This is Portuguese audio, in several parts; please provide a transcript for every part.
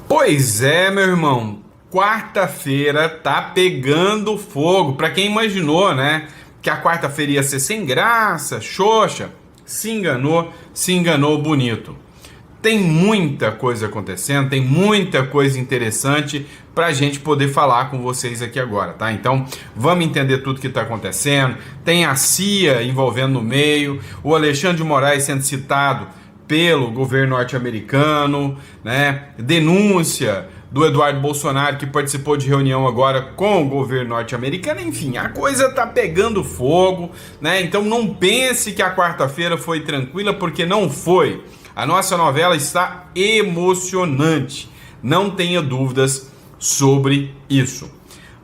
Pois é, meu irmão. Quarta-feira tá pegando fogo. Pra quem imaginou, né, que a quarta-feira ia ser sem graça, xoxa, se enganou bonito. Tem muita coisa acontecendo, tem muita coisa interessante pra gente poder falar com vocês aqui agora, tá? Então, vamos entender tudo que tá acontecendo. Tem a CIA envolvendo no meio, o Alexandre de Moraes sendo citado pelo governo norte-americano, né? Denúncia do Eduardo Bolsonaro, que participou de reunião agora com o governo norte-americano. Enfim, a coisa tá pegando fogo, né? Então não pense que a quarta-feira foi tranquila, porque não foi. A nossa novela está emocionante, não tenha dúvidas sobre isso.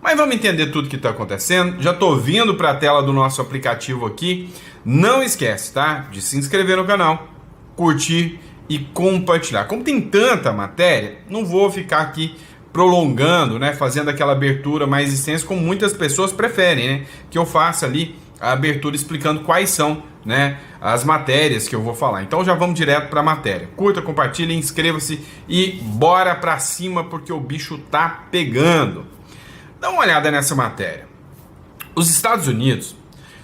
Mas vamos entender tudo que está acontecendo. Já estou vindo para a tela do nosso aplicativo aqui. Não esquece, tá? De se inscrever no canal, curtir e compartilhar. Como tem tanta matéria, não vou ficar aqui prolongando, né? Fazendo aquela abertura mais extensa, como muitas pessoas preferem, né? Que eu faça ali a abertura explicando quais são, né, as matérias que eu vou falar. Então já vamos direto para a matéria. Curta, compartilhe, inscreva-se e bora para cima, porque o bicho tá pegando. Dá uma olhada nessa matéria. Os Estados Unidos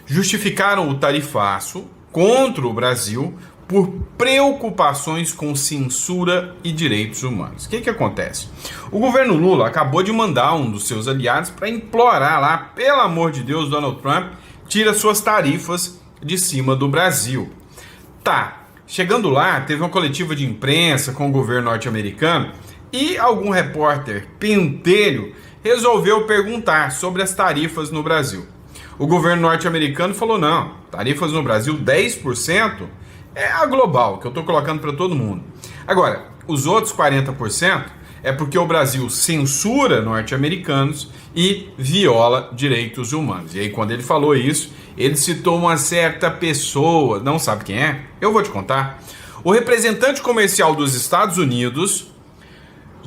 justificaram o tarifaço contra o Brasil por preocupações com censura e direitos humanos. O que acontece? O governo Lula acabou de mandar um dos seus aliados para implorar lá, pelo amor de Deus, Donald Trump, tira suas tarifas de cima do Brasil. Tá, chegando lá, teve uma coletiva de imprensa com o governo norte-americano e algum repórter pentelho resolveu perguntar sobre as tarifas no Brasil. O governo norte-americano falou: não, tarifas no Brasil 10% é a global, que eu estou colocando para todo mundo. Agora, os outros 40% é porque o Brasil censura norte-americanos e viola direitos humanos. E aí, quando ele falou isso, ele citou uma certa pessoa, não sabe quem é? Eu vou te contar. O representante comercial dos Estados Unidos,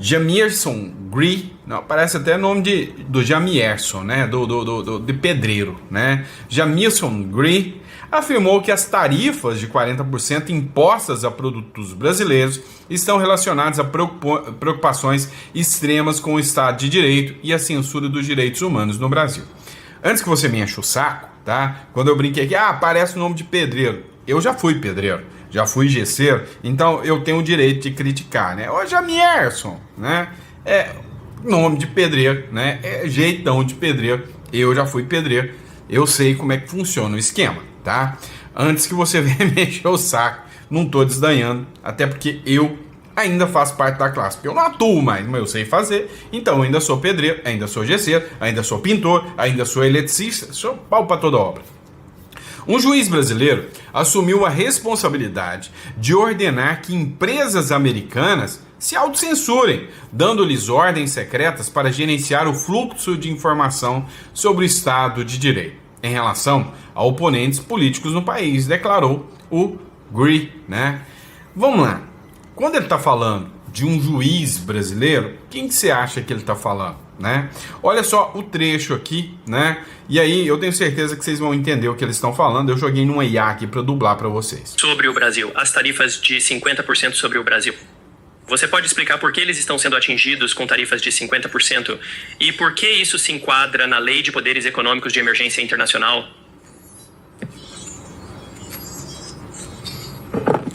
Jamierson Green, não, parece até nome do Jamierson, né? De pedreiro, né? Jamierson Green afirmou que as tarifas de 40% impostas a produtos brasileiros estão relacionadas a preocupações extremas com o Estado de Direito e a censura dos direitos humanos no Brasil. Antes que você me enche o saco, tá? Quando eu brinquei aqui, parece o nome de pedreiro. Eu já fui pedreiro, já fui gesseiro, então eu tenho o direito de criticar, né? Ô Jamierson, né? É nome de pedreiro, né? É jeitão de pedreiro. Eu já fui pedreiro, eu sei como é que funciona o esquema, tá? Antes que você venha me encher o saco, não tô desdanhando, até porque eu ainda faço parte da classe, porque eu não atuo mais, mas eu sei fazer, então eu ainda sou pedreiro, ainda sou gesseiro, ainda sou pintor, ainda sou eletricista, sou pau para toda obra. Um juiz brasileiro assumiu a responsabilidade de ordenar que empresas americanas se autocensurem, dando-lhes ordens secretas para gerenciar o fluxo de informação sobre o Estado de Direito em relação a oponentes políticos no país, declarou o Green, né? Vamos lá. Quando ele está falando de um juiz brasileiro, quem que você acha que ele está falando, né? Olha só o trecho aqui, né? E aí eu tenho certeza que vocês vão entender o que eles estão falando. Eu joguei numa IA aqui para dublar para vocês. Sobre o Brasil, as tarifas de 50% sobre o Brasil. Você pode explicar por que eles estão sendo atingidos com tarifas de 50% e por que isso se enquadra na Lei de Poderes Econômicos de Emergência Internacional?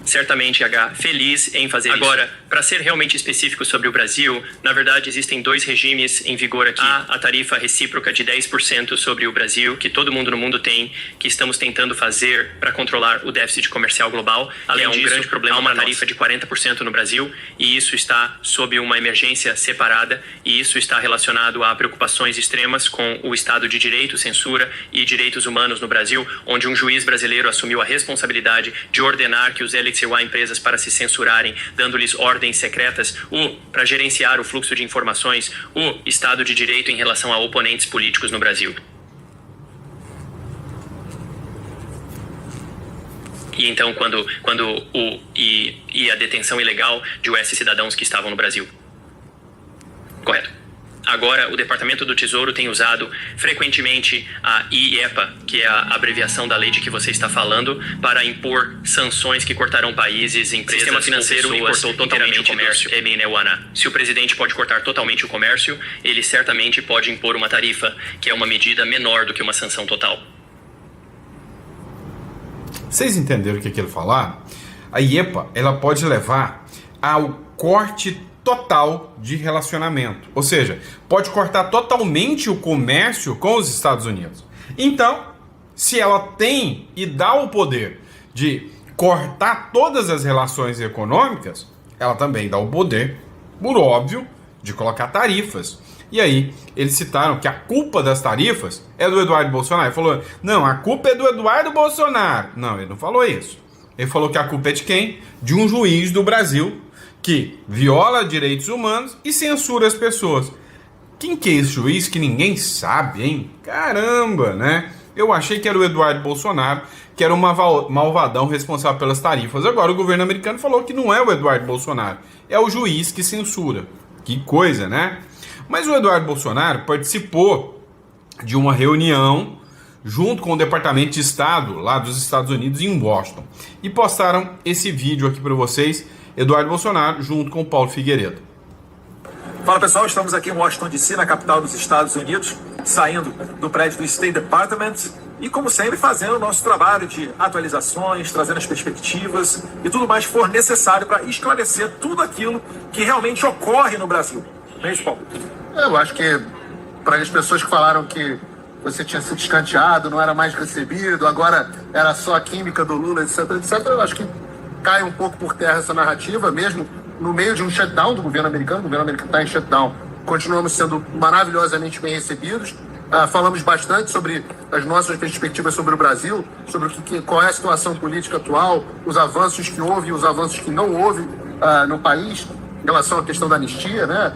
Certamente, feliz em fazer isso. Agora, para ser realmente específico sobre o Brasil, na verdade existem dois regimes em vigor aqui. Há a tarifa recíproca de 10% sobre o Brasil, que todo mundo no mundo tem, que estamos tentando fazer para controlar o déficit comercial global. Além disso, grande problema, há uma tarifa de 40% no Brasil, e isso está sob uma emergência separada, e isso está relacionado a preocupações extremas com o Estado de Direito, censura e direitos humanos no Brasil, onde um juiz brasileiro assumiu a responsabilidade de ordenar que os LXY empresas para se censurarem, dando-lhes ordens secretas, para gerenciar o fluxo de informações, o Estado de Direito em relação a oponentes políticos no Brasil. E então, quando a detenção ilegal de US cidadãos que estavam no Brasil. Correto. Agora, o Departamento do Tesouro tem usado frequentemente a IEPA, que é a abreviação da lei de que você está falando, para impor sanções que cortarão países, empresas, o sistema financeiro e cortou totalmente o comércio. Se o presidente pode cortar totalmente o comércio, ele certamente pode impor uma tarifa, que é uma medida menor do que uma sanção total. Vocês entenderam o que ele falar? A IEPA, ela pode levar ao corte total de relacionamento. Ou seja, pode cortar totalmente o comércio com os Estados Unidos. Então, se ela tem e dá o poder de cortar todas as relações econômicas, ela também dá o poder, por óbvio, de colocar tarifas. E aí, eles citaram que a culpa das tarifas é do Eduardo Bolsonaro. Ele falou, não, a culpa é do Eduardo Bolsonaro. Não, ele não falou isso. Ele falou que a culpa é de quem? De um juiz do Brasil que viola direitos humanos e censura as pessoas. Quem que é esse juiz que ninguém sabe, hein? Caramba, né? Eu achei que era o Eduardo Bolsonaro, que era um malvadão responsável pelas tarifas. Agora o governo americano falou que não é o Eduardo Bolsonaro, é o juiz que censura. Que coisa, né? Mas o Eduardo Bolsonaro participou de uma reunião junto com o Departamento de Estado lá dos Estados Unidos em Washington. E postaram esse vídeo aqui para vocês, Eduardo Bolsonaro junto com o Paulo Figueiredo. Fala pessoal, estamos aqui em Washington DC, na capital dos Estados Unidos, saindo do prédio do State Department e, como sempre, fazendo o nosso trabalho de atualizações, trazendo as perspectivas e tudo mais que for necessário para esclarecer tudo aquilo que realmente ocorre no Brasil. Não é isso, Paulo? Eu acho que para as pessoas que falaram que você tinha sido escanteado, não era mais recebido, agora era só a química do Lula, etc, etc, eu acho que cai um pouco por terra essa narrativa, mesmo no meio de um shutdown do governo americano. O governo americano está em shutdown, continuamos sendo maravilhosamente bem recebidos. Falamos bastante sobre as nossas perspectivas sobre o Brasil, sobre qual é a situação política atual, os avanços que houve e os avanços que não houve no país, em relação à questão da anistia, né?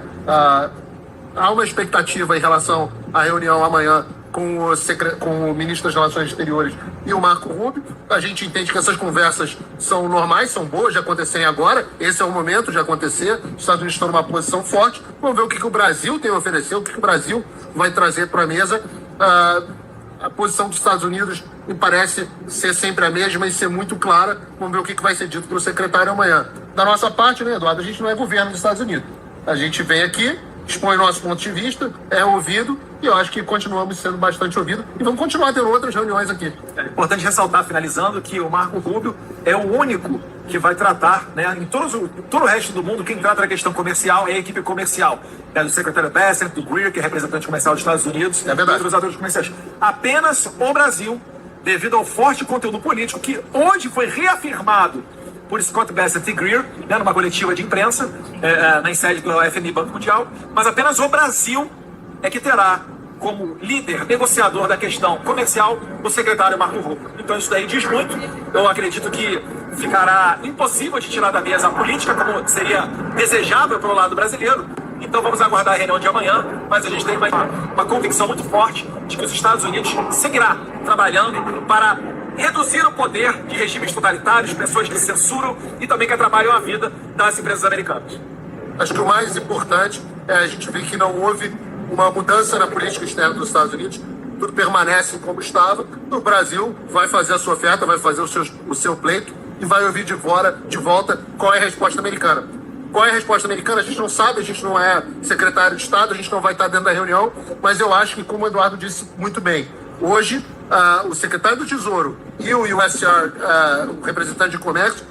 Há uma expectativa em relação à reunião amanhã com o ministro das Relações Exteriores e o Marco Rubio. A gente entende que essas conversas são normais, são boas de acontecerem agora. Esse é o momento de acontecer. Os Estados Unidos estão numa posição forte. Vamos ver o que o Brasil tem a oferecer, o que o Brasil vai trazer para a mesa. A posição dos Estados Unidos me parece ser sempre a mesma e ser muito clara. Vamos ver o que vai ser dito pelo secretário amanhã. Da nossa parte, né, Eduardo, a gente não é governo dos Estados Unidos. A gente vem aqui, expõe nosso ponto de vista, é ouvido, e eu acho que continuamos sendo bastante ouvidos e vamos continuar tendo outras reuniões aqui. É importante ressaltar, finalizando, que o Marco Rubio é o único que vai tratar, né, em todo o resto do mundo, quem trata da questão comercial é a equipe comercial. É do secretário Bassett, do Greer, que é representante comercial dos Estados Unidos, é verdade, e outros atores comerciais. Apenas o Brasil, devido ao forte conteúdo político, que hoje foi reafirmado por Scott Bassett e Greer, né, numa coletiva de imprensa, na sede do FMI Banco Mundial, mas apenas o Brasil é que terá como líder, negociador da questão comercial, o secretário Marco Rubio. Então isso daí diz muito. Eu acredito que ficará impossível de tirar da mesa a política, como seria desejável pelo lado brasileiro. Então vamos aguardar a reunião de amanhã, mas a gente tem uma convicção muito forte de que os Estados Unidos seguirá trabalhando para reduzir o poder de regimes totalitários, pessoas que censuram e também que atrapalham a vida das empresas americanas. Acho que o mais importante é a gente ver que não houve uma mudança na política externa dos Estados Unidos, tudo permanece como estava. O Brasil vai fazer a sua oferta, vai fazer o seu pleito e vai ouvir de volta qual é a resposta americana. Qual é a resposta americana? A gente não sabe, a gente não é secretário de Estado, a gente não vai estar dentro da reunião, mas eu acho que, como o Eduardo disse muito bem, hoje o secretário do Tesouro e o USTR, o representante de comércio,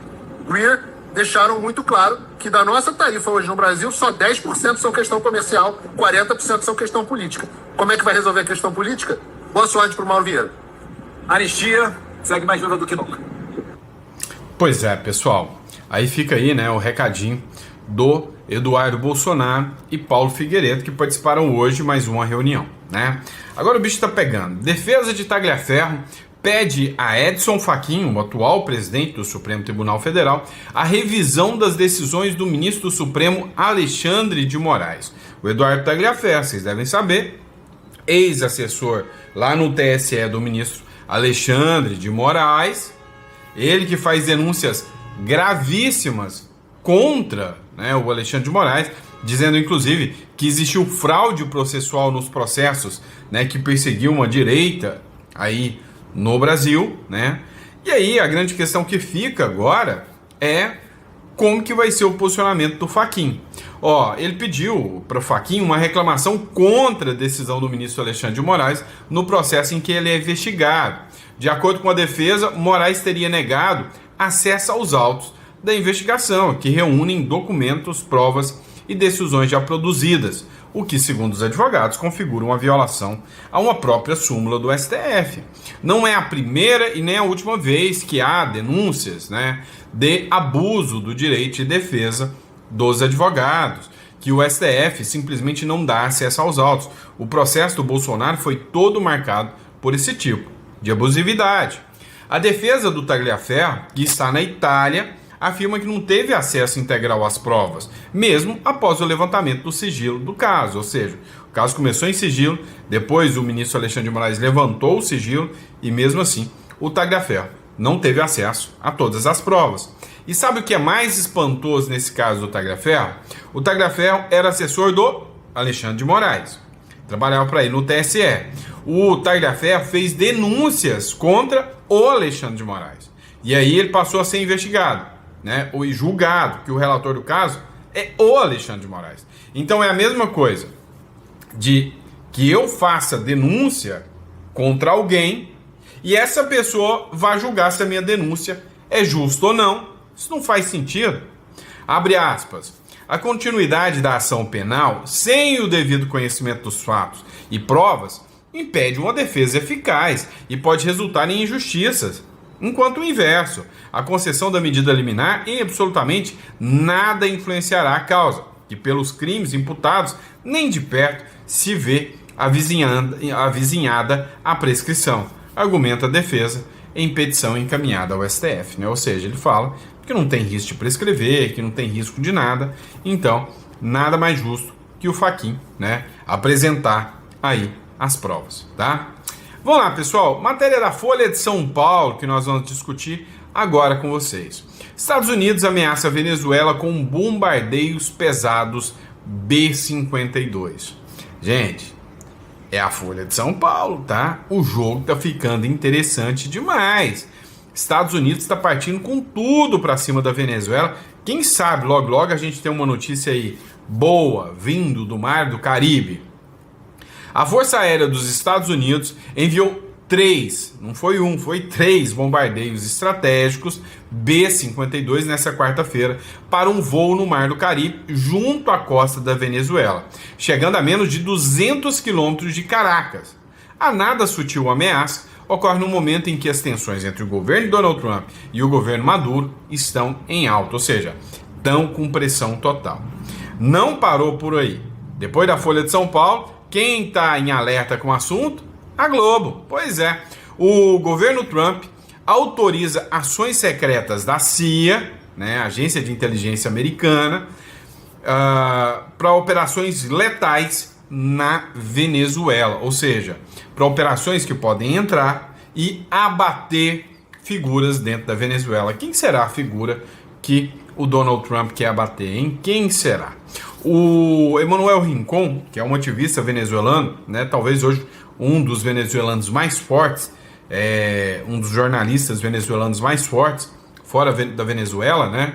Greer, deixaram muito claro que da nossa tarifa hoje no Brasil, só 10% são questão comercial, 40% são questão política. Como é que vai resolver a questão política? Boa sorte para o Mauro Vieira. Anistia segue mais viva do que nunca. Pois é, pessoal. Aí fica aí, né, o recadinho do Eduardo Bolsonaro e Paulo Figueiredo, que participaram hoje de mais uma reunião, né? Agora o bicho tá pegando. Defesa de Tagliaferro pede a Edson Fachin, o atual presidente do Supremo Tribunal Federal, a revisão das decisões do ministro do Supremo Alexandre de Moraes. O Eduardo Tagliaferro, vocês devem saber, ex-assessor lá no TSE do ministro Alexandre de Moraes, ele que faz denúncias gravíssimas contra né, o Alexandre de Moraes, dizendo inclusive que existiu fraude processual nos processos, né, que perseguiam uma direita aí no Brasil, né? E aí a grande questão que fica agora é como que vai ser o posicionamento do Fachin. Ele pediu para o Fachin uma reclamação contra a decisão do ministro Alexandre de Moraes no processo em que ele é investigado. De acordo com a defesa, Moraes teria negado acesso aos autos da investigação, que reúnem documentos, provas e decisões já produzidas, o que, segundo os advogados, configura uma violação a uma própria súmula do STF. Não é a primeira e nem a última vez que há denúncias, né, de abuso do direito de defesa dos advogados, que o STF simplesmente não dá acesso aos autos. O processo do Bolsonaro foi todo marcado por esse tipo de abusividade. A defesa do Tagliaferro, que está na Itália, afirma que não teve acesso integral às provas, mesmo após o levantamento do sigilo do caso. Ou seja, o caso começou em sigilo, depois o ministro Alexandre de Moraes levantou o sigilo e mesmo assim o Tagliaferro não teve acesso a todas as provas. E sabe o que é mais espantoso nesse caso do Tagliaferro? O Tagliaferro era assessor do Alexandre de Moraes, trabalhava para ele no TSE. O Tagliaferro fez denúncias contra o Alexandre de Moraes. E aí ele passou a ser investigado, né, ou julgado, que o relator do caso é o Alexandre de Moraes. Então é a mesma coisa de que eu faça denúncia contra alguém e essa pessoa vai julgar se a minha denúncia é justa ou não. Isso não faz sentido. Abre aspas. A continuidade da ação penal, sem o devido conhecimento dos fatos e provas, impede uma defesa eficaz e pode resultar em injustiças. Enquanto o inverso, a concessão da medida liminar em absolutamente nada influenciará a causa, que pelos crimes imputados nem de perto se vê avizinhada a prescrição, argumenta a defesa em petição encaminhada ao STF, né? Ou seja, ele fala que não tem risco de prescrever, que não tem risco de nada, então nada mais justo que o Fachin, né, apresentar aí as provas, tá? Vamos lá, pessoal, matéria da Folha de São Paulo que nós vamos discutir agora com vocês. Estados Unidos ameaça a Venezuela com bombardeios pesados B-52. Gente, é a Folha de São Paulo, tá? O jogo tá ficando interessante demais. Estados Unidos está partindo com tudo para cima da Venezuela. Quem sabe logo logo a gente tem uma notícia aí boa vindo do Mar do Caribe. A Força Aérea dos Estados Unidos enviou 3, não foi um, foi 3 bombardeios estratégicos B-52 nessa quarta-feira para um voo no Mar do Caribe junto à costa da Venezuela, chegando a menos de 200 quilômetros de Caracas. A nada sutil ameaça ocorre no momento em que as tensões entre o governo Donald Trump e o governo Maduro estão em alta, ou seja, estão com pressão total. Não parou por aí. Depois da Folha de São Paulo, quem está em alerta com o assunto? A Globo. Pois é, o governo Trump autoriza ações secretas da CIA, né, Agência de Inteligência Americana, para operações letais na Venezuela, ou seja, para operações que podem entrar e abater figuras dentro da Venezuela. Quem será a figura que o Donald Trump quer abater, hein? Quem será? O Emanuel Rincon, que é um ativista venezuelano, né, talvez hoje um dos venezuelanos mais fortes, um dos jornalistas venezuelanos mais fortes, fora da Venezuela, né?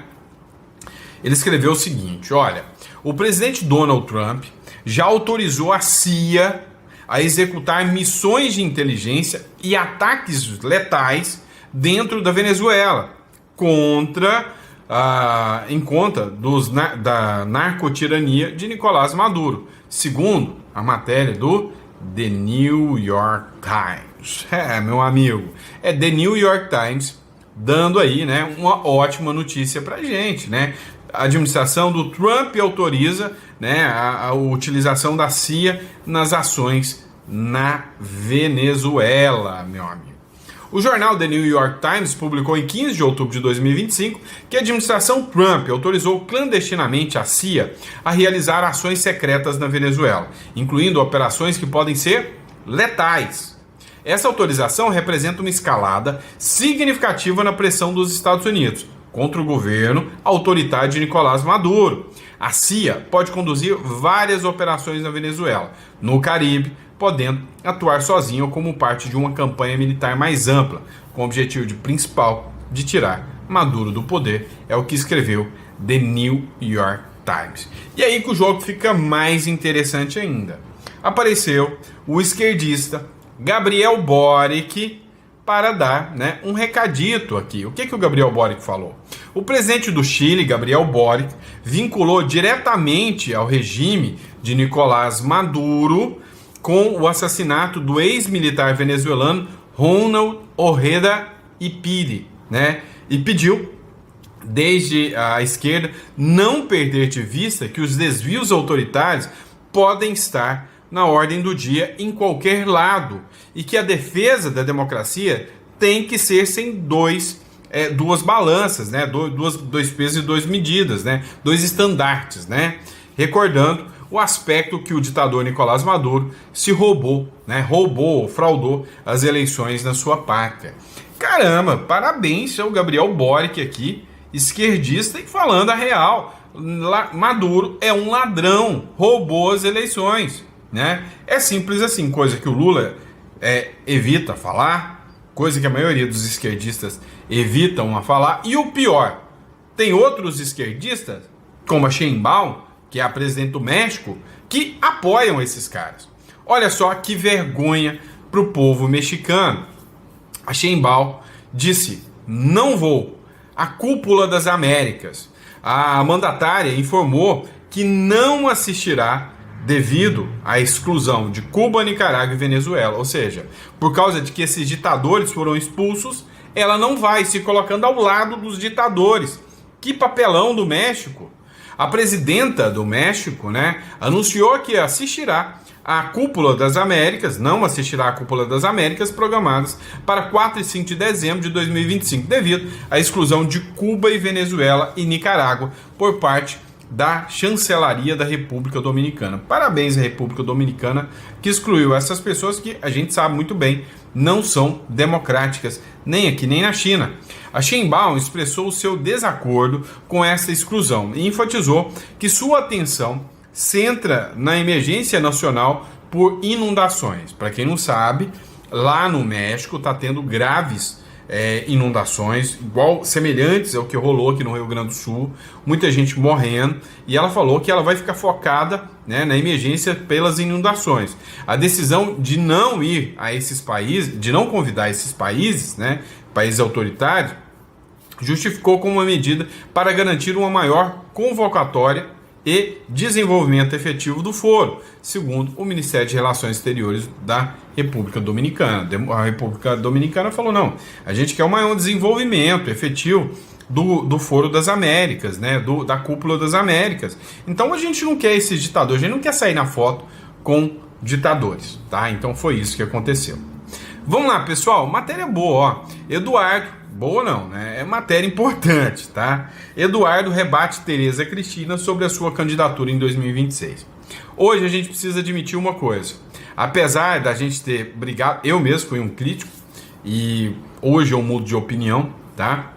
Ele escreveu o seguinte: olha, o presidente Donald Trump já autorizou a CIA a executar missões de inteligência e ataques letais dentro da Venezuela, em conta da narcotirania de Nicolás Maduro, segundo a matéria do The New York Times. Meu amigo, é The New York Times dando aí, né, uma ótima notícia pra gente, né? A administração do Trump autoriza, né, a utilização da CIA nas ações na Venezuela, meu amigo. O jornal The New York Times publicou em 15 de outubro de 2025 que a administração Trump autorizou clandestinamente a CIA a realizar ações secretas na Venezuela, incluindo operações que podem ser letais. Essa autorização representa uma escalada significativa na pressão dos Estados Unidos contra o governo autoritário de Nicolás Maduro, A CIA pode conduzir várias operações na Venezuela, no Caribe, podendo atuar sozinha ou como parte de uma campanha militar mais ampla, com o objetivo principal de tirar Maduro do poder, é o que escreveu The New York Times. E aí que o jogo fica mais interessante ainda. Apareceu o esquerdista Gabriel Boric para dar, né, um recadito aqui. O que o Gabriel Boric falou? O presidente do Chile, Gabriel Boric, vinculou diretamente ao regime de Nicolás Maduro com o assassinato do ex-militar venezuelano Ronald Ojeda Ipiri, né? E pediu, desde a esquerda, não perder de vista que os desvios autoritários podem estar na ordem do dia em qualquer lado e que a defesa da democracia tem que ser sem duas balanças, né? Dois pesos e duas medidas, né? Dois estandartes, né? Recordando o aspecto que o ditador Nicolás Maduro se roubou, né? Fraudou as eleições na sua pátria. Caramba, parabéns ao Gabriel Boric aqui, esquerdista, e falando a real. Maduro é um ladrão, roubou as eleições, né? É simples assim, coisa que o Lula evita falar, coisa que a maioria dos esquerdistas evitam a falar. E o pior, tem outros esquerdistas, como a Sheinbaum, que é a presidente do México, que apoiam esses caras. Olha só que vergonha para o povo mexicano. A Sheinbaum disse: não vou. A cúpula das Américas. A mandatária informou que não assistirá devido à exclusão de Cuba, Nicarágua e Venezuela. Ou seja, por causa de que esses ditadores foram expulsos, ela não vai, se colocando ao lado dos ditadores. Que papelão do México! A presidenta do México, né, anunciou que assistirá à Cúpula das Américas, não assistirá à Cúpula das Américas, programadas para 4 e 5 de dezembro de 2025, devido à exclusão de Cuba e Venezuela e Nicarágua por parte da Chancelaria da República Dominicana. Parabéns à República Dominicana, que excluiu essas pessoas que a gente sabe muito bem não são democráticas, nem aqui nem na China. A Sheinbaum expressou o seu desacordo com essa exclusão e enfatizou que sua atenção centra na emergência nacional por inundações. Para quem não sabe, lá no México está tendo graves inundações, semelhantes ao que rolou aqui no Rio Grande do Sul, muita gente morrendo, e ela falou que ela vai ficar focada, né, na emergência pelas inundações. A decisão de não ir a esses países, de não convidar esses países, né, países autoritários, justificou como uma medida para garantir uma maior convocatória e desenvolvimento efetivo do foro, segundo o Ministério de Relações Exteriores da República Dominicana. A República Dominicana falou: não, a gente quer um maior desenvolvimento efetivo do Foro das Américas, né, da Cúpula das Américas. Então a gente não quer esses ditadores, a gente não quer sair na foto com ditadores, tá? Então foi isso que aconteceu. Vamos lá, pessoal, matéria boa, ó. Eduardo, boa não, né? É matéria importante, tá? Eduardo rebate Tereza Cristina sobre a sua candidatura em 2026. Hoje a gente precisa admitir uma coisa. Apesar da gente ter brigado, eu mesmo fui um crítico, e hoje eu mudo de opinião, tá?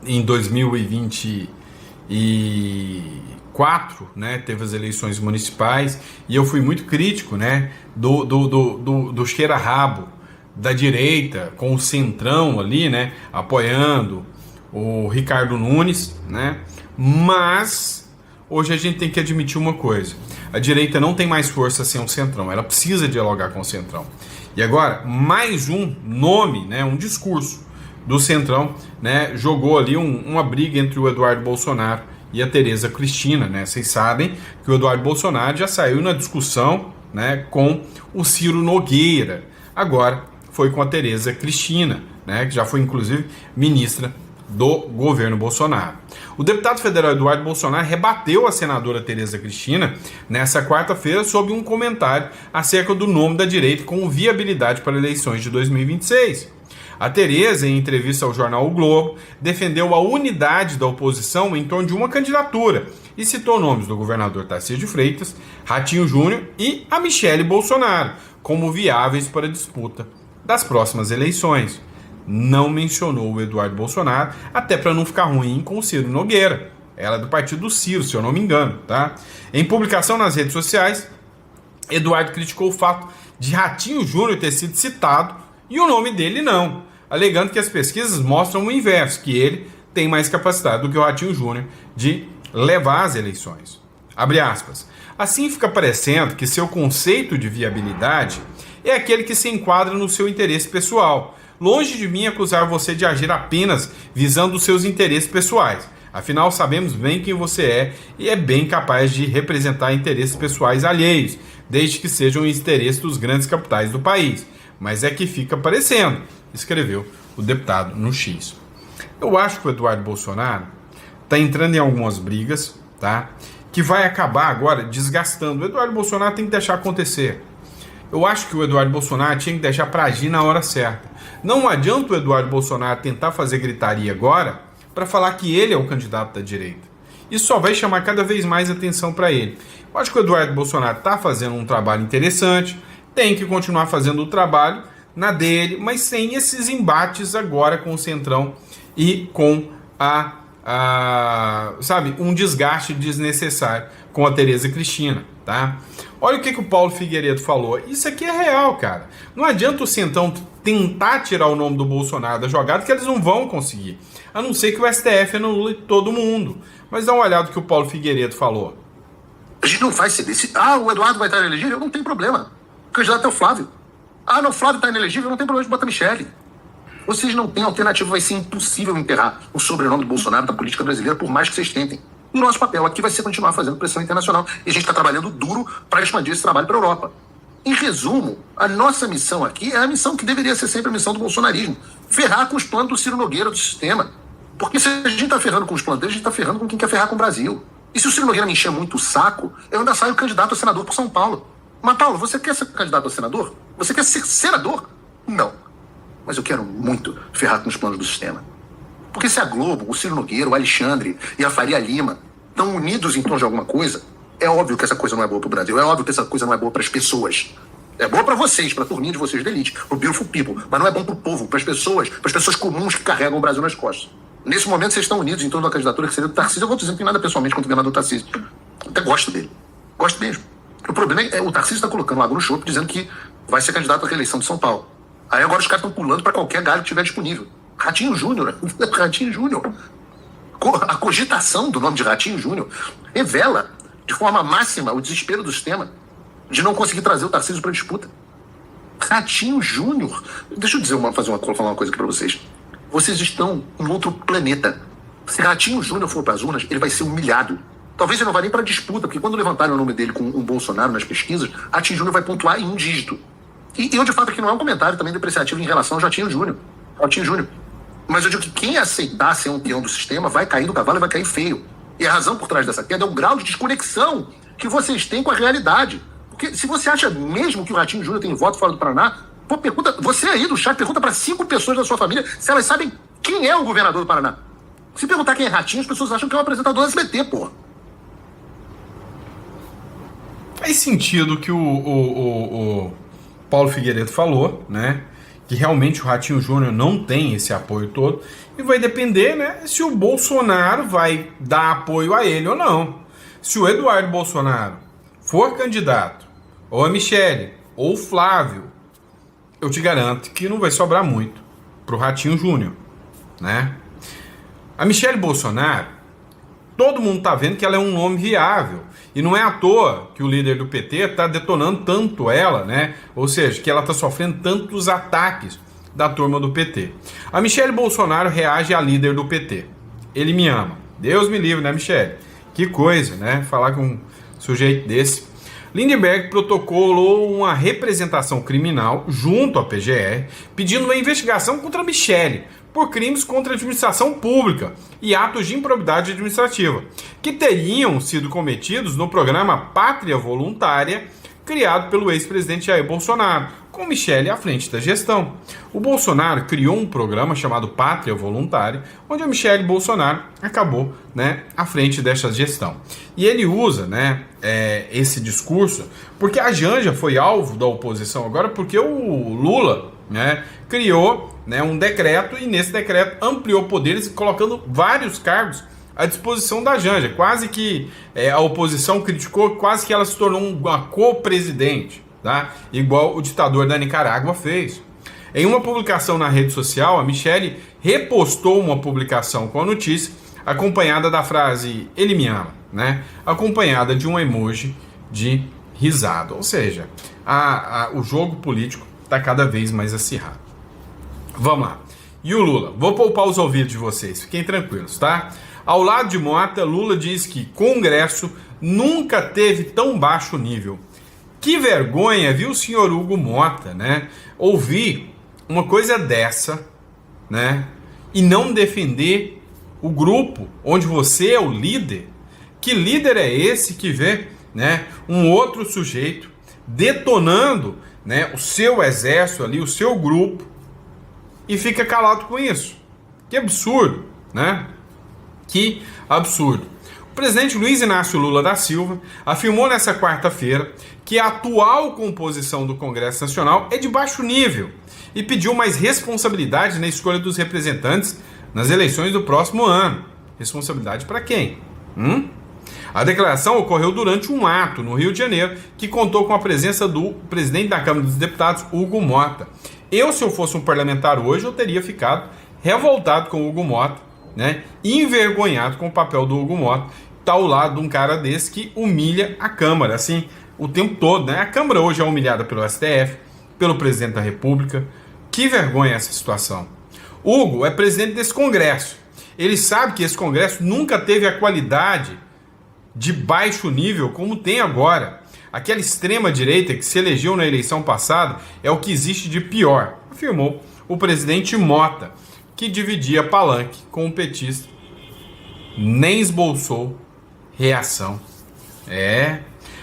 Em 2024, né, teve as eleições municipais, e eu fui muito crítico, né, do cheira-rabo da direita, com o centrão ali, né, apoiando o Ricardo Nunes, né, mas hoje a gente tem que admitir uma coisa: a direita não tem mais força sem o centrão, ela precisa dialogar com o centrão. E agora, mais um nome, né, um discurso do centrão, né, jogou ali uma briga entre o Eduardo Bolsonaro e a Tereza Cristina, né. Vocês sabem que o Eduardo Bolsonaro já saiu na discussão, né, com o Ciro Nogueira, agora foi com a Tereza Cristina, né, que já foi inclusive ministra do governo Bolsonaro. O deputado federal Eduardo Bolsonaro rebateu a senadora Tereza Cristina nessa quarta-feira sobre um comentário acerca do nome da direita com viabilidade para eleições de 2026. A Tereza, em entrevista ao jornal O Globo, defendeu a unidade da oposição em torno de uma candidatura e citou nomes do governador Tarcísio de Freitas, Ratinho Júnior e a Michele Bolsonaro como viáveis para a disputa das próximas eleições. Não mencionou o Eduardo Bolsonaro, até para não ficar ruim com o Ciro Nogueira, Ela é do partido do Ciro, se eu não me engano, tá? Em publicação nas redes sociais, Eduardo criticou o fato de Ratinho Júnior ter sido citado e o nome dele não, alegando que as pesquisas mostram o inverso, que ele tem mais capacidade do que o Ratinho Júnior de levar as eleições. Abre aspas. Assim fica parecendo que seu conceito de viabilidade é aquele que se enquadra no seu interesse pessoal. Longe de mim acusar você de agir apenas visando os seus interesses pessoais. Afinal, sabemos bem quem você é e é bem capaz de representar interesses pessoais alheios, desde que sejam os interesses dos grandes capitais do país. Mas é que fica parecendo, escreveu o deputado no X. Eu acho que o Eduardo Bolsonaro está entrando em algumas brigas, tá? Que vai acabar agora desgastando. O Eduardo Bolsonaro tem que deixar acontecer. Eu acho que o Eduardo Bolsonaro tinha que deixar para agir na hora certa. Não adianta o Eduardo Bolsonaro tentar fazer gritaria agora para falar que ele é o candidato da direita. Isso só vai chamar cada vez mais atenção para ele. Eu acho que o Eduardo Bolsonaro está fazendo um trabalho interessante, tem que continuar fazendo o trabalho na dele, mas sem esses embates agora com o Centrão e com sabe, um desgaste desnecessário com a Tereza Cristina, tá? Olha o que o Paulo Figueiredo falou. Isso aqui é real, cara. Não adianta o Centrão tentar tirar o nome do Bolsonaro da jogada, que eles não vão conseguir. A não ser que o STF anule todo mundo. Mas dá uma olhada no que o Paulo Figueiredo falou. A gente não faz ceder. O Eduardo vai estar inelegível, não tem problema. O candidato é o Flávio. Não, o Flávio está inelegível, não tem problema de botar Michele. Vocês não têm alternativa, vai ser impossível enterrar o sobrenome do Bolsonaro da política brasileira, por mais que vocês tentem. E o nosso papel aqui vai ser continuar fazendo pressão internacional. E a gente está trabalhando duro para expandir esse trabalho para a Europa. Em resumo, a nossa missão aqui é a missão que deveria ser sempre a missão do bolsonarismo. Ferrar com os planos do Ciro Nogueira, do sistema. Porque se a gente está ferrando com os planos dele, a gente está ferrando com quem quer ferrar com o Brasil. E se o Ciro Nogueira me encher muito o saco, eu ainda saio candidato a senador por São Paulo. Mas, Paulo, você quer ser candidato a senador? Você quer ser senador? Não. Mas eu quero muito ferrar com os planos do sistema. Porque se a Globo, o Ciro Nogueira, o Alexandre e a Faria Lima estão unidos em torno de alguma coisa, é óbvio que essa coisa não é boa para o Brasil. É óbvio que essa coisa não é boa para as pessoas. É boa para vocês, para a turminha de vocês da elite, para o beautiful people. Mas não é bom para o povo, para as pessoas comuns que carregam o Brasil nas costas. Nesse momento, vocês estão unidos em torno da candidatura que seria do Tarcísio. Eu vou dizer que não tem nada pessoalmente contra o governador Tarcísio. Eu até gosto dele. Gosto mesmo. O problema é o Tarcísio está colocando água no chope dizendo que vai ser candidato à reeleição de São Paulo. Aí agora os caras estão pulando para qualquer galho que estiver disponível. Ratinho Júnior. Ratinho Júnior. A cogitação do nome de Ratinho Júnior revela de forma máxima o desespero do sistema de não conseguir trazer o Tarcísio para a disputa. Ratinho Júnior. Deixa eu falar uma coisa aqui para vocês. Vocês estão em outro planeta. Se Ratinho Júnior for para as urnas, ele vai ser humilhado. Talvez ele não vá nem para a disputa, porque quando levantarem o nome dele com o Bolsonaro nas pesquisas, Ratinho Júnior vai pontuar em um dígito. E eu, de fato, aqui não é um comentário também depreciativo em relação ao Ratinho Júnior. Mas eu digo que quem aceitar ser um peão do sistema vai cair do cavalo e vai cair feio. E a razão por trás dessa queda é o grau de desconexão que vocês têm com a realidade. Porque se você acha mesmo que o Ratinho Júnior tem voto fora do Paraná, pergunta, você aí do chat, pergunta para 5 pessoas da sua família se elas sabem quem é o governador do Paraná. Se perguntar quem é Ratinho, as pessoas acham que é um apresentador da SBT, porra. Faz sentido que o Paulo Figueiredo falou, né? Que realmente o Ratinho Júnior não tem esse apoio todo. E vai depender, né? Se o Bolsonaro vai dar apoio a ele ou não. Se o Eduardo Bolsonaro for candidato, ou a Michele, ou o Flávio, eu te garanto que não vai sobrar muito pro Ratinho Júnior, né? A Michele Bolsonaro, todo mundo tá vendo que ela é um nome viável. E não é à toa que o líder do PT está detonando tanto ela, né? Ou seja, que ela está sofrendo tantos ataques da turma do PT. A Michele Bolsonaro reage à líder do PT. Ele me ama. Deus me livre, né, Michele? Que coisa, né? Falar com um sujeito desse. Lindbergh protocolou uma representação criminal junto à PGR, pedindo uma investigação contra Michele por crimes contra a administração pública e atos de improbidade administrativa, que teriam sido cometidos no programa Pátria Voluntária, criado pelo ex-presidente Jair Bolsonaro, com Michele à frente da gestão. O Bolsonaro criou um programa chamado Pátria Voluntária, onde a Michele Bolsonaro acabou, né, à frente dessa gestão. E ele usa, né, esse discurso porque a Janja foi alvo da oposição agora, porque o Lula, né, criou, né, um decreto, e nesse decreto ampliou poderes, colocando vários cargos à disposição da Janja. Quase que a oposição criticou, quase que ela se tornou uma co-presidente, tá? Igual o ditador da Nicarágua fez. Em uma publicação na rede social, a Michelle repostou uma publicação com a notícia, acompanhada da frase "ele me ama", né? Acompanhada de um emoji de risada. Ou seja, o jogo político está cada vez mais acirrado. Vamos lá. E o Lula? Vou poupar os ouvidos de vocês, fiquem tranquilos, tá? Ao lado de Mota, Lula diz que Congresso nunca teve tão baixo nível. Que vergonha, viu, senhor Hugo Mota, né? Ouvir uma coisa dessa, né? E não defender o grupo onde você é o líder. Que líder é esse que vê, né, um outro sujeito detonando, né, o seu exército ali, o seu grupo, e fica calado com isso? Que absurdo, né? Que absurdo. O presidente Luiz Inácio Lula da Silva afirmou nessa quarta-feira que a atual composição do Congresso Nacional é de baixo nível e pediu mais responsabilidade na escolha dos representantes nas eleições do próximo ano. Responsabilidade para quem? A declaração ocorreu durante um ato no Rio de Janeiro que contou com a presença do presidente da Câmara dos Deputados, Hugo Mota. Se eu fosse um parlamentar hoje, eu teria ficado revoltado com o Hugo Mota, né? Envergonhado com o papel do Hugo Mota, tá ao lado de um cara desse que humilha a Câmara, assim, o tempo todo, né? A Câmara hoje é humilhada pelo STF, pelo presidente da República. Que vergonha essa situação. Hugo é presidente desse Congresso. Ele sabe que esse Congresso nunca teve a qualidade de baixo nível como tem agora. Aquela extrema-direita que se elegeu na eleição passada é o que existe de pior, afirmou o presidente Mota, que dividia palanque com o petista. Nem esboçou reação.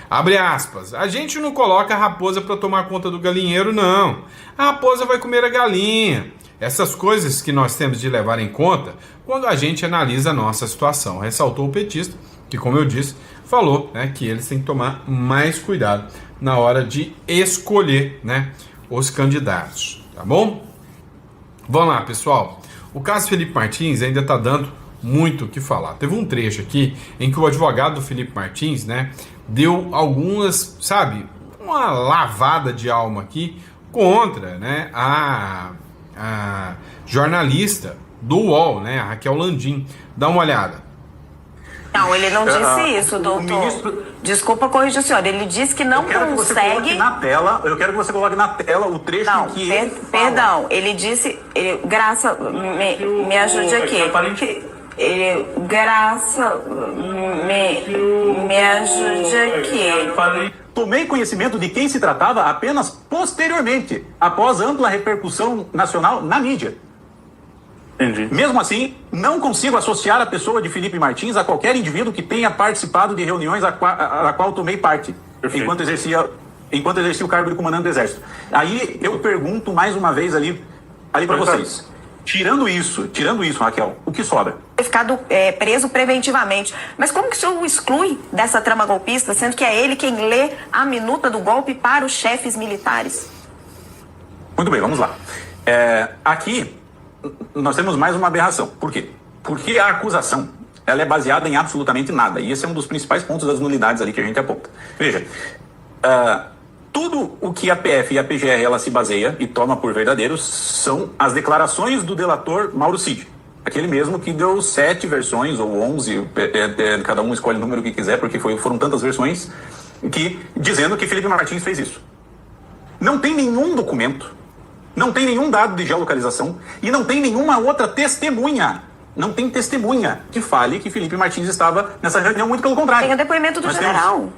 Abre aspas, a gente não coloca a raposa para tomar conta do galinheiro, não. A raposa vai comer a galinha. Essas coisas que nós temos de levar em conta quando a gente analisa a nossa situação, ressaltou o petista, que, como eu disse, falou, né, que eles têm que tomar mais cuidado na hora de escolher, né, os candidatos, tá bom? Vamos lá, pessoal. O caso Felipe Martins ainda está dando muito o que falar. Teve um trecho aqui em que o advogado do Felipe Martins, né, deu algumas, sabe, uma lavada de alma aqui contra, né, a jornalista do UOL, né, a Raquel Landim. Dá uma olhada. Não, ele não disse isso, doutor. Ministro... Desculpa corrigir o senhor. Ele disse que não consegue... Eu quero que você coloque na tela o trecho não, que perdão, ele disse... Graça, me ajude aqui. Graça, me ajude aqui. Tomei conhecimento de quem se tratava apenas posteriormente, após ampla repercussão nacional na mídia. Entendi. Mesmo assim, não consigo associar a pessoa de Felipe Martins a qualquer indivíduo que tenha participado de reuniões a qual tomei parte, enquanto exercia o cargo de comandante do Exército. Aí eu pergunto mais uma vez ali para vocês. Tirando isso, Raquel, o que sobra? Ter ficado preso preventivamente. Mas como que o senhor o exclui dessa trama golpista, sendo que é ele quem lê a minuta do golpe para os chefes militares? Muito bem, vamos lá. Aqui nós temos mais uma aberração. Por quê? Porque a acusação ela é baseada em absolutamente nada. E esse é um dos principais pontos das nulidades ali que a gente aponta. Veja, tudo o que a PF e a PGR ela se baseia e toma por verdadeiros são as declarações do delator Mauro Cid. Aquele mesmo que deu 7 versões, ou 11, cada um escolhe o número que quiser, porque foram tantas versões, dizendo que Felipe Martins fez isso. Não tem nenhum documento, não tem nenhum dado de geolocalização e não tem nenhuma outra testemunha. Não tem testemunha que fale que Felipe Martins estava nessa reunião, muito pelo contrário. Tem o depoimento do general.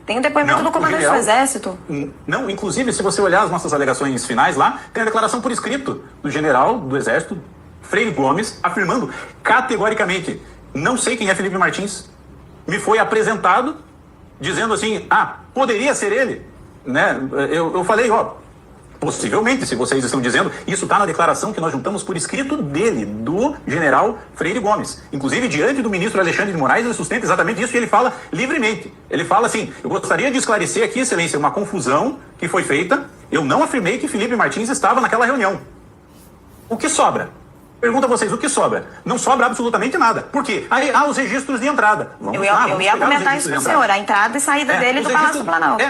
Tem o depoimento do comandante do Exército. Não, inclusive, se você olhar as nossas alegações finais lá, tem a declaração por escrito do general do Exército, Freire Gomes, afirmando categoricamente: não sei quem é Felipe Martins, me foi apresentado, dizendo assim, poderia ser ele, né? Eu falei, possivelmente, se vocês estão dizendo, isso está na declaração que nós juntamos por escrito dele, do general Freire Gomes. Inclusive, diante do ministro Alexandre de Moraes, ele sustenta exatamente isso e ele fala livremente. Ele fala assim: eu gostaria de esclarecer aqui, excelência, uma confusão que foi feita. Eu não afirmei que Felipe Martins estava naquela reunião. O que sobra? Pergunto a vocês, o que sobra? Não sobra absolutamente nada. Por quê? Aí, os registros de entrada. Eu ia comentar isso com o senhor, a entrada e saída dele do Palácio do Planalto.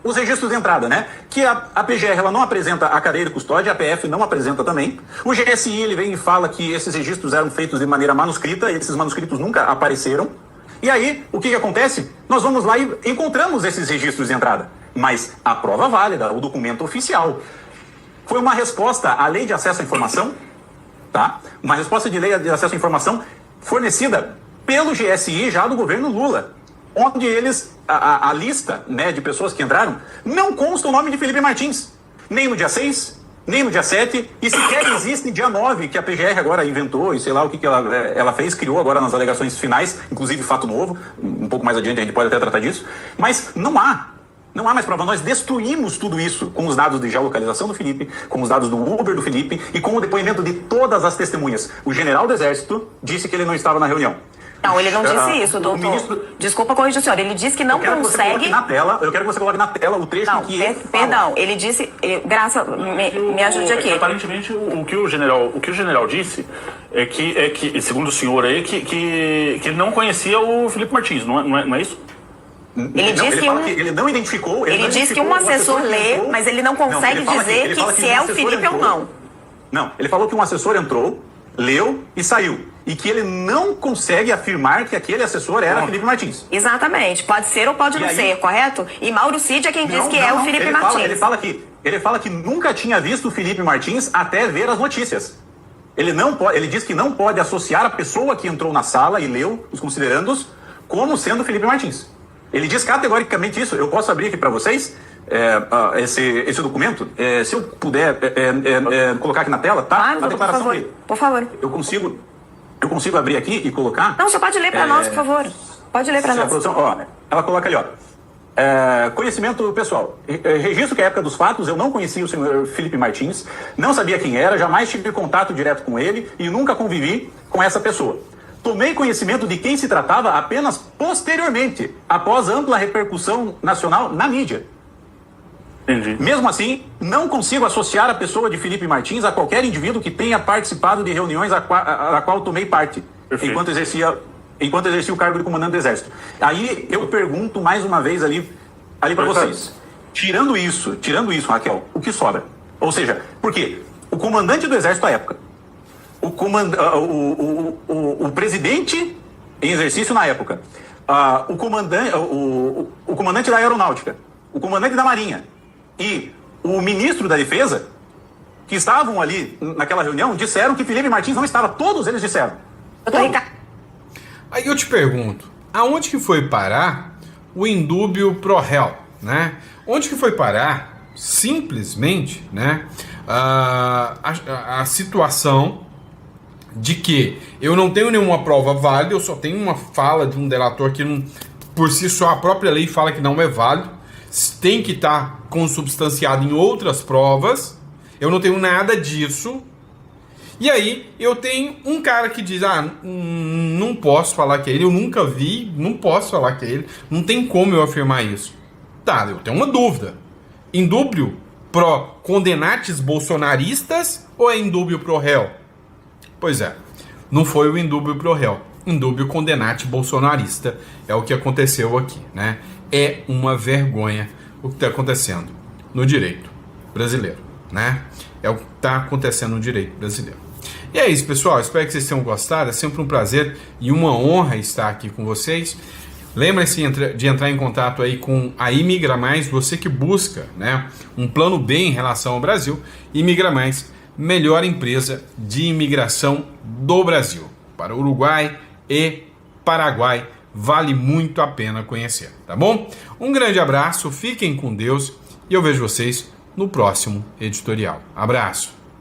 Os registros de entrada, né? Que a PGR ela não apresenta a cadeia de custódia, a PF não apresenta também. O GSI ele vem e fala que esses registros eram feitos de maneira manuscrita, esses manuscritos nunca apareceram. E aí, o que acontece? Nós vamos lá e encontramos esses registros de entrada. Mas a prova válida, o documento oficial, foi uma resposta à Lei de Acesso à Informação, tá? Uma resposta de Lei de Acesso à Informação fornecida pelo GSI já do governo Lula, onde eles, a lista, né, de pessoas que entraram, não consta o nome de Felipe Martins, nem no dia 6, nem no dia 7, e sequer existe dia 9, que a PGR agora inventou, e sei lá o que ela fez, criou agora nas alegações finais, inclusive fato novo, um pouco mais adiante a gente pode até tratar disso, mas não há mais prova. Nós destruímos tudo isso com os dados de geolocalização do Felipe, com os dados do Uber do Felipe e com o depoimento de todas as testemunhas. O general do Exército disse que ele não estava na reunião. Não, ele não disse isso, doutor. Ministro... Desculpa corrigir o senhor. Ele disse que não consegue... Eu quero que você coloque na tela o trecho que ele Perdão, ele disse... Graça, me ajude aqui. Aparentemente, o que o general disse é que segundo o senhor aí, que ele não conhecia o Felipe Martins, não é isso? Ele disse que ele não identificou... Ele disse que um assessor lê, mas ele não consegue dizer que se é o Felipe ou não. Não, ele falou que um assessor entrou, leu e saiu. E que ele não consegue afirmar que aquele assessor era Felipe Martins. Exatamente. Pode ser ou pode não ser, correto? E Mauro Cid é quem diz que é o Felipe Martins. Ele fala que nunca tinha visto o Felipe Martins até ver as notícias. Ele diz que não pode associar a pessoa que entrou na sala e leu os considerandos como sendo Felipe Martins. Ele diz categoricamente isso. Eu posso abrir aqui para vocês esse documento. Se eu puder colocar aqui na tela, tá? Ah, por favor. Eu consigo abrir aqui e colocar? Não, você pode ler para nós, por favor. Pode ler para nós. Produção, ela coloca ali, conhecimento pessoal. Registro que à época dos fatos eu não conhecia o senhor Felipe Martins, não sabia quem era, jamais tive contato direto com ele e nunca convivi com essa pessoa. Tomei conhecimento de quem se tratava apenas posteriormente, após ampla repercussão nacional na mídia. Entendi. Mesmo assim, não consigo associar a pessoa de Felipe Martins a qualquer indivíduo que tenha participado de reuniões a qual tomei parte, enquanto exercia o cargo de comandante do Exército. Aí eu pergunto mais uma vez ali para vocês. Tirando isso, Raquel, o que sobra? Ou seja, por quê? O comandante do Exército à época, o presidente em exercício na época, o comandante da Aeronáutica, o comandante da Marinha e o ministro da Defesa, que estavam ali naquela reunião, disseram que Felipe Martins não estava. Todos eles disseram. Aí eu te pergunto, aonde que foi parar o indúbio pro réu, né? Onde que foi parar, simplesmente, né, a situação de que eu não tenho nenhuma prova válida, eu só tenho uma fala de um delator que, por si só, a própria lei fala que não é válido, tem que estar consubstanciado em outras provas, eu não tenho nada disso, e aí eu tenho um cara que diz, não posso falar que é ele, eu nunca vi, não posso falar que é ele, não tem como eu afirmar isso. Tá, eu tenho uma dúvida, indúbio pro condenates bolsonaristas ou é indúbio pro réu? Pois é, não foi o indúbio pro réu, indúbio condenate bolsonarista, é o que aconteceu aqui, né? É uma vergonha o que está acontecendo no direito brasileiro, né? É o que está acontecendo no direito brasileiro. E é isso, pessoal, espero que vocês tenham gostado, é sempre um prazer e uma honra estar aqui com vocês. Lembre-se de entrar em contato aí com a Imigra Mais, você que busca, né, um plano B em relação ao Brasil. Imigra Mais, melhor empresa de imigração do Brasil, para Uruguai e Paraguai, vale muito a pena conhecer, tá bom? Um grande abraço, fiquem com Deus e eu vejo vocês no próximo editorial. Abraço!